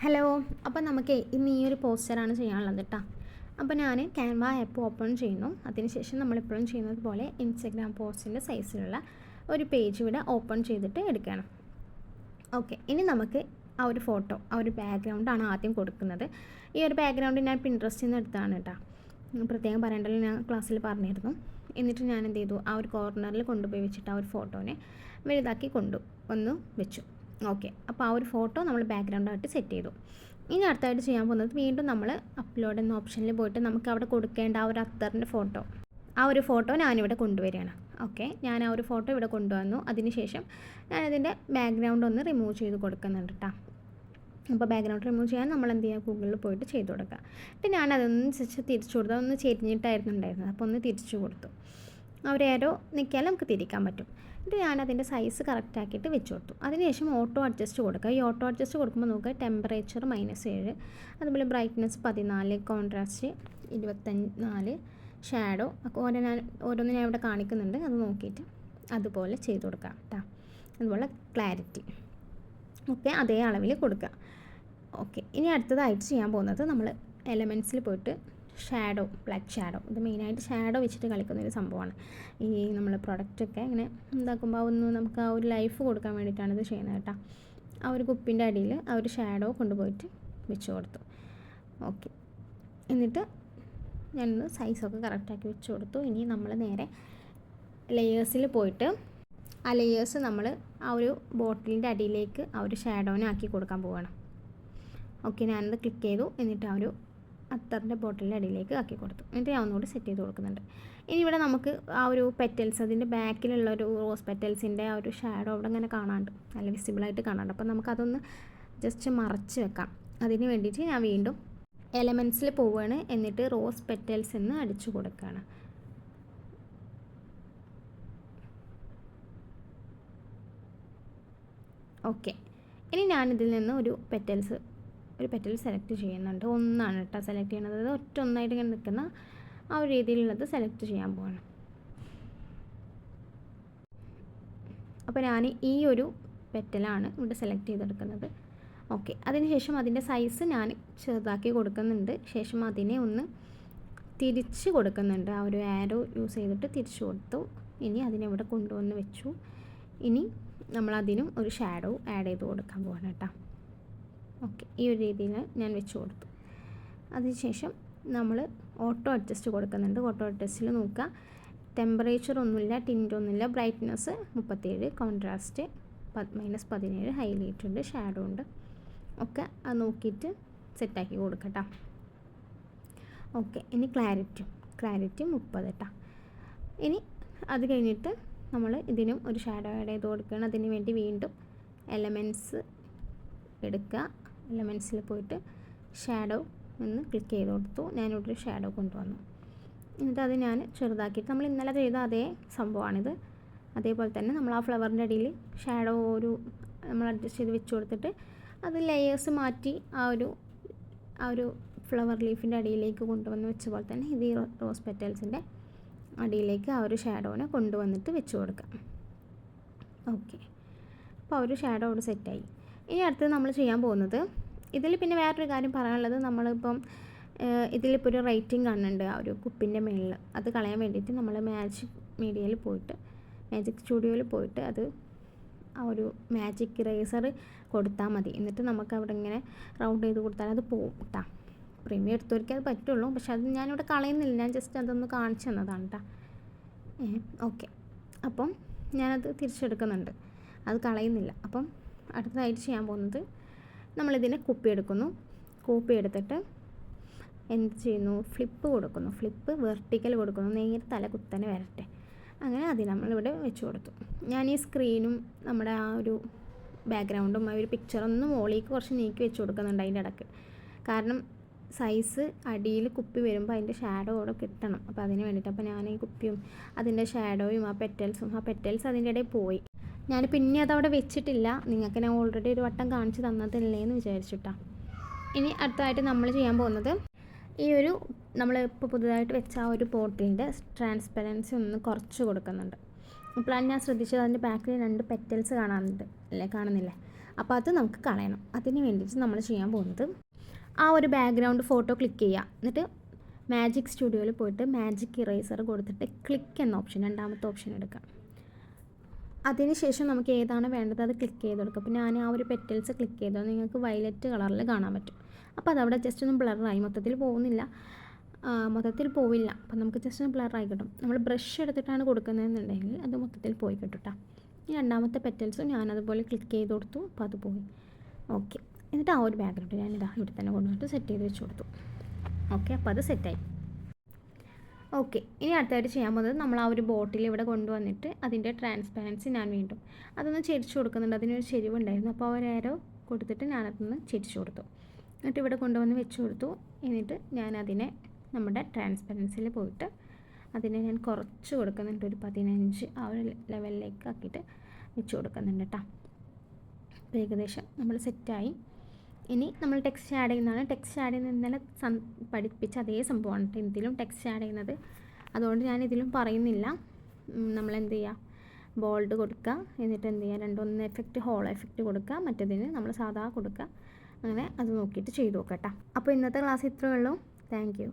Hello. അപ്പോൾ നമുക്ക് ഇന്ന് ഈ ഒരു പോസ്റ്ററാണ് ചെയ്യാനുള്ളത് കേട്ടോ. അപ്പോൾ ഞാൻ ക്യാൻവ ആപ്പ് ഓപ്പൺ ചെയ്യുന്നു. അതിനുശേഷം നമ്മളെപ്പോഴും ചെയ്യുന്നത് പോലെ ഇൻസ്റ്റഗ്രാം പോസ്റ്റിൻ്റെ സൈസിലുള്ള ഒരു പേജ് ഇവിടെ ഓപ്പൺ ചെയ്തിട്ട് എടുക്കണം. ഓക്കെ, ഇനി നമുക്ക് ആ ഒരു ഫോട്ടോ, ആ ഒരു ബാക്ക്ഗ്രൗണ്ടാണ് ആദ്യം കൊടുക്കുന്നത്. ഈ ഒരു ബാക്ക്ഗ്രൗണ്ട് ഞാൻ പിൻട്രസ്റ്റിൽ നിന്ന് എടുത്താണ് കേട്ടോ. പ്രത്യേകം പറയേണ്ടല്ലോ, ഞാൻ ക്ലാസ്സിൽ പറഞ്ഞിരുന്നു. എന്നിട്ട് ഞാൻ എന്ത് ചെയ്തു, ആ ഒരു കോർണറിൽ കൊണ്ടുപോയി വെച്ചിട്ട് ആ ഒരു ഫോട്ടോനെ വലുതാക്കി ഒന്ന് വെച്ചു. ഓക്കെ, അപ്പോൾ ആ ഒരു ഫോട്ടോ നമ്മൾ ബാക്ക്ഗ്രൗണ്ടായിട്ട് സെറ്റ് ചെയ്തു. ഇനി അടുത്തായിട്ട് ചെയ്യാൻ പോകുന്നത് വീണ്ടും നമ്മൾ അപ്ലോഡ് എന്ന ഓപ്ഷനിൽ പോയിട്ട് നമുക്ക് അവിടെ കൊടുക്കേണ്ട ആ ഒരു അത്തറിൻ്റെ ഫോട്ടോ, ആ ഒരു ഫോട്ടോ ഞാനിവിടെ കൊണ്ടുവരികയാണ്. ഓക്കെ, ഞാൻ ആ ഒരു ഫോട്ടോ ഇവിടെ കൊണ്ടുവന്നു. അതിനുശേഷം ഞാനതിൻ്റെ ബാക്ക്ഗ്രൗണ്ട് ഒന്ന് റിമൂവ് ചെയ്ത് കൊടുക്കുന്നുണ്ട് കേട്ടോ. അപ്പോൾ ബാക്ക്ഗ്രൗണ്ട് റിമൂവ് ചെയ്യാൻ നമ്മൾ എന്ത് ചെയ്യുക, ഗൂഗിളിൽ പോയിട്ട് ചെയ്ത് കൊടുക്കുക. എന്നിട്ട് ഞാനതൊന്ന് തിരിച്ചു കൊടുത്തു. ഒന്ന് ചെരിഞ്ഞിട്ടായിരുന്നു ഉണ്ടായിരുന്നത്, അപ്പോൾ ഒന്ന് തിരിച്ചു കൊടുത്തു. അവരേരോ നിൽക്കിയാൽ നമുക്ക് തിരിക്കാൻ പറ്റും. എന്നിട്ട് ഞാനതിൻ്റെ സൈസ് കറക്റ്റ് ആക്കിയിട്ട് വെച്ച് കൊടുത്തു. അതിനുശേഷം ഓട്ടോ അഡ്ജസ്റ്റ് കൊടുക്കുക. ഈ ഓട്ടോ അഡ്ജസ്റ്റ് കൊടുക്കുമ്പോൾ നോക്കുക, ടെമ്പറേച്ചർ -7, അതുപോലെ ബ്രൈറ്റ്നസ് 14, കോൺട്രാസ്റ്റ് 24, ഷാഡോ ഓരോന്ന് ഞാൻ ഇവിടെ കാണിക്കുന്നുണ്ട്, അത് നോക്കിയിട്ട് അതുപോലെ ചെയ്ത് കൊടുക്കുക കേട്ടോ. അതുപോലെ ക്ലാരിറ്റി ഒക്കെ അതേ അളവിൽ കൊടുക്കുക. ഓക്കെ, ഇനി അടുത്തതായിട്ട് ചെയ്യാൻ പോകുന്നത് നമ്മൾ എലമെൻറ്റ്സിൽ പോയിട്ട് ഷാഡോ, ബ്ലാക്ക് ഷാഡോ, ഇത് മെയിനായിട്ട് ഷാഡോ വെച്ചിട്ട് കളിക്കുന്നൊരു സംഭവമാണ്. ഈ നമ്മൾ പ്രൊഡക്റ്റൊക്കെ ഇങ്ങനെ ഉണ്ടാക്കുമ്പോൾ ഒന്ന് നമുക്ക് ആ ഒരു ലൈഫ് കൊടുക്കാൻ വേണ്ടിയിട്ടാണ് ഇത് ചെയ്യുന്നത് കേട്ടോ. ആ ഒരു കുപ്പിൻ്റെ അടിയിൽ ആ ഒരു ഷാഡോ കൊണ്ടുപോയിട്ട് വെച്ച് കൊടുത്തു. ഓക്കെ, എന്നിട്ട് ഞാനൊന്ന് സൈസൊക്കെ കറക്റ്റാക്കി വെച്ച് കൊടുത്തു. ഇനി നമ്മൾ നേരെ ലെയേഴ്സിൽ പോയിട്ട് ആ ലെയേഴ്സ് നമ്മൾ ആ ഒരു ബോട്ടിലിൻ്റെ അടിയിലേക്ക് ആ ഒരു ഷാഡോനെ ആക്കി കൊടുക്കാൻ പോവുകയാണ്. ഓക്കെ, ഞാനത് ക്ലിക്ക് ചെയ്തു. എന്നിട്ട് ആ ഒരു അത്തറിൻ്റെ ബോട്ടിലിൻ്റെ അടിയിലേക്ക് ആക്കി കൊടുത്തു. എന്നിട്ട് ഞാൻ ഒന്നുകൂടി സെറ്റ് ചെയ്ത് കൊടുക്കുന്നുണ്ട്. ഇനി ഇവിടെ നമുക്ക് ആ ഒരു പെറ്റൽസ്, അതിൻ്റെ ബാക്കിലുള്ള ഒരു റോസ് പെറ്റൽസിൻ്റെ ആ ഒരു ഷാഡോ അവിടെ ഇങ്ങനെ കാണാണ്ട്, നല്ല വിസിബിളായിട്ട് കാണാണ്ട്. അപ്പോൾ നമുക്കതൊന്ന് ജസ്റ്റ് മറച്ച് വെക്കാം. അതിന് വേണ്ടിയിട്ട് ഞാൻ വീണ്ടും എലമെൻറ്റ്സിൽ പോവുകയാണ്. എന്നിട്ട് റോസ് പെറ്റൽസ് എന്ന് അടിച്ചു കൊടുക്കുകയാണ്. ഓക്കെ, ഇനി ഞാനിതിൽ നിന്ന് ഒരു പെറ്റൽ സെലക്ട് ചെയ്യുന്നുണ്ട്. ഒന്നാണ് കേട്ടോ സെലക്ട് ചെയ്യുന്നത്, അത് ഒന്നായിട്ട് ഇങ്ങനെ നിൽക്കുന്ന ആ ഒരു രീതിയിലുള്ളത് സെലക്ട് ചെയ്യാൻ പോവാണ്. അപ്പോൾ ഞാൻ ഈ ഒരു പെറ്റലാണ് ഇവിടെ സെലക്ട് ചെയ്തെടുക്കുന്നത്. ഓക്കെ, അതിനുശേഷം അതിൻ്റെ സൈസ് ഞാൻ ചെറുതാക്കി കൊടുക്കുന്നുണ്ട്. ശേഷം അതിനെ ഒന്ന് തിരിച്ച് കൊടുക്കുന്നുണ്ട്. ആ ഒരു ആരോ യൂസ് ചെയ്തിട്ട് തിരിച്ചു കൊടുത്തു. ഇനി അതിനെ ഇവിടെ കൊണ്ടുവന്ന് വെച്ചു. ഇനി നമ്മളതിനും ഒരു ഷാഡോ ആഡ് ചെയ്ത് കൊടുക്കാൻ പോവാണ് കേട്ടോ. ഓക്കെ, ഈ ഒരു രീതിയിൽ ഞാൻ വെച്ച് കൊടുത്തു. അതിനുശേഷം നമ്മൾ ഓട്ടോ അഡ്ജസ്റ്റ് കൊടുക്കുന്നുണ്ട്. ഓട്ടോ അഡ്ജസ്റ്റിൽ നോക്കുക, ടെമ്പറേച്ചർ ഒന്നുമില്ല, ടിൻ്റ് ഒന്നുമില്ല, ബ്രൈറ്റ്നസ് 37, കോൺട്രാസ്റ്റ് -17, ഹൈലൈറ്റ് ഉണ്ട്, ഷാഡോ ഉണ്ട്. ഒക്കെ അത് നോക്കിയിട്ട് സെറ്റാക്കി കൊടുക്കട്ടോ. ഓക്കെ, ഇനി ക്ലാരിറ്റി 30 കേട്ടോ. ഇനി അത് കഴിഞ്ഞിട്ട് നമ്മൾ ഇതിനും ഒരു ഷാഡോ ആഡ് ചെയ്ത് കൊടുക്കണം. അതിന് വേണ്ടി വീണ്ടും എലമെൻറ്റ്സ് എടുക്കുക. എലമെൻറ്റ്സിൽ പോയിട്ട് ഷാഡോ എന്ന് ക്ലിക്ക് ചെയ്ത് കൊടുത്തു. ഞാനിവിടെ ഒരു ഷാഡോ കൊണ്ടുവന്നു. എന്നിട്ട് അത് ഞാൻ ചെറുതാക്കിയിട്ട് നമ്മൾ ഇന്നലെ ചെയ്ത അതേ സംഭവമാണിത്. അതേപോലെ തന്നെ നമ്മൾ ആ ഫ്ലവറിൻ്റെ അടിയിൽ ഷാഡോ നമ്മൾ അഡ്ജസ്റ്റ് ചെയ്ത് വെച്ച് കൊടുത്തിട്ട് അത് ലെയേഴ്സ് മാറ്റി ആ ഒരു ഫ്ലവർ ലീഫിൻ്റെ അടിയിലേക്ക് കൊണ്ടുവന്ന് വെച്ച പോലെ തന്നെ ഇത് ഈ റോസ് പെറ്റൽസിൻ്റെ അടിയിലേക്ക് ആ ഒരു ഷാഡോനെ കൊണ്ടുവന്നിട്ട് വെച്ച് കൊടുക്കാം. ഓക്കെ, അപ്പോൾ ആ ഒരു ഷാഡോ അവിടെ സെറ്റായി. ഇനി അടുത്തത് നമ്മൾ ചെയ്യാൻ പോകുന്നത്, ഇതിൽ പിന്നെ വേറൊരു കാര്യം പറയാനുള്ളത്, നമ്മളിപ്പം ഇതിലിപ്പോൾ ഒരു റൈറ്റിംഗ് കാണുന്നുണ്ട് ആ ഒരു കുപ്പിൻ്റെ മുകളിൽ. അത് കളയാൻ വേണ്ടിയിട്ട് നമ്മൾ മാജിക് സ്റ്റുഡിയോയിൽ പോയിട്ട് അത് ആ ഒരു മാജിക് ഇറേസർ കൊടുത്താൽ മതി. എന്നിട്ട് നമുക്ക് അവിടെ ഇങ്ങനെ റൗണ്ട് ചെയ്ത് കൊടുത്താൽ അത് പോകും കേട്ടോ. പ്രീമിയം എടുത്തവർക്ക് അത് പറ്റുള്ളൂ, പക്ഷെ അത് ഞാനിവിടെ കളയുന്നില്ല, ഞാൻ ജസ്റ്റ് അതൊന്ന് കാണിച്ചു തന്നതാണ് കേട്ടോ. ഓക്കെ, അപ്പം ഞാനത് തിരിച്ചെടുക്കുന്നുണ്ട്, അത് കളയുന്നില്ല. അപ്പം അടുത്തതായിട്ട് ചെയ്യാൻ പോകുന്നത്, നമ്മളിതിനെ കോപ്പി എടുത്തിട്ട് എന്ത് ചെയ്യുന്നു, ഫ്ലിപ്പ് വെർട്ടിക്കൽ കൊടുക്കുന്നു, നേരെ തല കുത്തനെ വരട്ടെ. അങ്ങനെ അത് നമ്മളിവിടെ വെച്ച് കൊടുത്തു. ഞാൻ ഈ സ്ക്രീനും നമ്മുടെ ആ ഒരു ബാക്ക്ഗ്രൗണ്ടും ആ ഒരു പിക്ചറൊന്നും മുകളിലേക്ക് കുറച്ച് നീക്കി വെച്ച് കൊടുക്കുന്നുണ്ട് അതിൻ്റെ ഇടയ്ക്ക്. കാരണം സൈസ് അടിയിൽ കുപ്പി വരുമ്പോൾ അതിൻ്റെ ഷാഡോ അവിടെ കിട്ടണം. അപ്പോൾ അതിന് വേണ്ടിയിട്ട് അപ്പോൾ ഞാൻ ഈ കുപ്പിയും അതിൻ്റെ ഷാഡോയും ആ പെറ്റൽസ് അതിൻ്റെ ഇടയിൽ പോയി. ഞാൻ പിന്നെ അതവിടെ വെച്ചിട്ടില്ല, നിങ്ങൾക്ക് ഞാൻ ഓൾറെഡി ഒരു വട്ടം കാണിച്ച് തന്നതല്ലേ എന്ന് വിചാരിച്ചിട്ടാ. ഇനി അടുത്തതായിട്ട് നമ്മൾ ചെയ്യാൻ പോകുന്നത്, ഈ ഒരു നമ്മളിപ്പോൾ പുതുതായിട്ട് വെച്ച ആ ഒരു ബോട്ടിലിൻ്റെ ട്രാൻസ്പെറൻസി ഒന്ന് കുറച്ച് കൊടുക്കുന്നുണ്ട്. അപ്പോഴാണ് ഞാൻ ശ്രദ്ധിച്ചത്, അതിൻ്റെ ബാക്കിൽ 2 പെറ്റൽസ് കാണുന്നില്ലേ. അപ്പോൾ അത് നമുക്ക് കളയണം. അതിന് വേണ്ടിയിട്ട് നമ്മൾ ചെയ്യാൻ പോകുന്നത് ആ ഒരു ബാക്ക്ഗ്രൗണ്ട് ഫോട്ടോ ക്ലിക്ക് ചെയ്യുക. എന്നിട്ട് മാജിക് സ്റ്റുഡിയോയിൽ പോയിട്ട് മാജിക് ഇറേസർ കൊടുത്തിട്ട് ക്ലിക്ക് എന്ന ഓപ്ഷൻ, രണ്ടാമത്തെ ഓപ്ഷൻ എടുക്കുക. അതിനുശേഷം നമുക്ക് ഏതാണ് വേണ്ടത് അത് ക്ലിക്ക് ചെയ്ത് കൊടുക്കുക. അപ്പോൾ ഞാൻ ആ ഒരു പെറ്റൽസ് ക്ലിക്ക് ചെയ്തോ, നിങ്ങൾക്ക് വയലറ്റ് കളറിൽ കാണാൻ പറ്റും. അപ്പോൾ അതവിടെ ജസ്റ്റ് ഒന്ന് ബ്ലറായി, മൊത്തത്തിൽ പോവില്ല. അപ്പോൾ നമുക്ക് ജസ്റ്റ് ഒന്ന് ബ്ലറായി കിട്ടും. നമ്മൾ ബ്രഷ് എടുത്തിട്ടാണ് കൊടുക്കുന്നതെന്നുണ്ടെങ്കിൽ അത് മൊത്തത്തിൽ പോയി കിട്ടും കേട്ടോ. ഈ രണ്ടാമത്തെ പെറ്റൽസും ഞാനതുപോലെ ക്ലിക്ക് ചെയ്ത് കൊടുത്തു. അപ്പോൾ അത് പോയി. ഓക്കെ, എന്നിട്ട് ആ ഒരു ബാക്ക്ഗ്രൗണ്ട് ഞാനിതാ ഇവിടെ തന്നെ കൊണ്ടുവന്നിട്ട് സെറ്റ് ചെയ്ത് വെച്ച് കൊടുത്തു. ഓക്കെ, അപ്പോൾ അത് സെറ്റായി. ഓക്കെ, ഇനി അടുത്തായിട്ട് ചെയ്യാൻ പോകുന്നത് നമ്മൾ ആ ഒരു ബോട്ടിൽ ഇവിടെ കൊണ്ടുവന്നിട്ട് അതിൻ്റെ ട്രാൻസ്പാരൻസി ഞാൻ വീണ്ടും അതൊന്ന് ചെരിച്ച് കൊടുക്കുന്നുണ്ട്. അതിനൊരു ചെരിവുണ്ടായിരുന്നു. അപ്പോൾ ഒരു ഏരോ കൊടുത്തിട്ട് ഞാനതൊന്ന് ചെരിച്ച് കൊടുത്തു. എന്നിട്ട് ഇവിടെ കൊണ്ടുവന്ന് വെച്ച് കൊടുത്തു. എന്നിട്ട് ഞാനതിനെ നമ്മുടെ ട്രാൻസ്പെറൻസിയിൽ പോയിട്ട് അതിനെ ഞാൻ കുറച്ച് കൊടുക്കുന്നുണ്ട്. ഒരു 15 ആ ഒരു ലെവലിലേക്ക് ആക്കിയിട്ട് വെച്ച് കൊടുക്കുന്നുണ്ട് കേട്ടോ. അപ്പോൾ ഏകദേശം നമ്മൾ സെറ്റായി. ഇനി നമ്മൾ ടെക്സ്റ്റ് ആഡ് ചെയ്യുന്നതാണ്. ടെക്സ്റ്റ് ആഡ് ചെയ്യുന്നത് ഇന്നലെ പഠിപ്പിച്ച അതേ സംഭവമാണ് കേട്ടോ ഇതിലും ടെക്സ്റ്റ് ആഡ് ചെയ്യുന്നത്. അതുകൊണ്ട് ഞാൻ ഇതിലും പറയുന്നില്ല. നമ്മൾ എന്ത് ചെയ്യുക, ബോൾഡ് കൊടുക്കുക, എന്നിട്ട് എന്ത് ചെയ്യുക, ഒന്ന് എഫക്റ്റ് ഹോളോ എഫക്റ്റ് കൊടുക്കുക, മറ്റേതിന് നമ്മൾ സാധാ കൊടുക്കുക. അങ്ങനെ അത് നോക്കിയിട്ട് ചെയ്ത് നോക്കാം കേട്ടോ. അപ്പോൾ ഇന്നത്തെ ക്ലാസ് ഇത്രയേ ഉള്ളൂ. Thank you.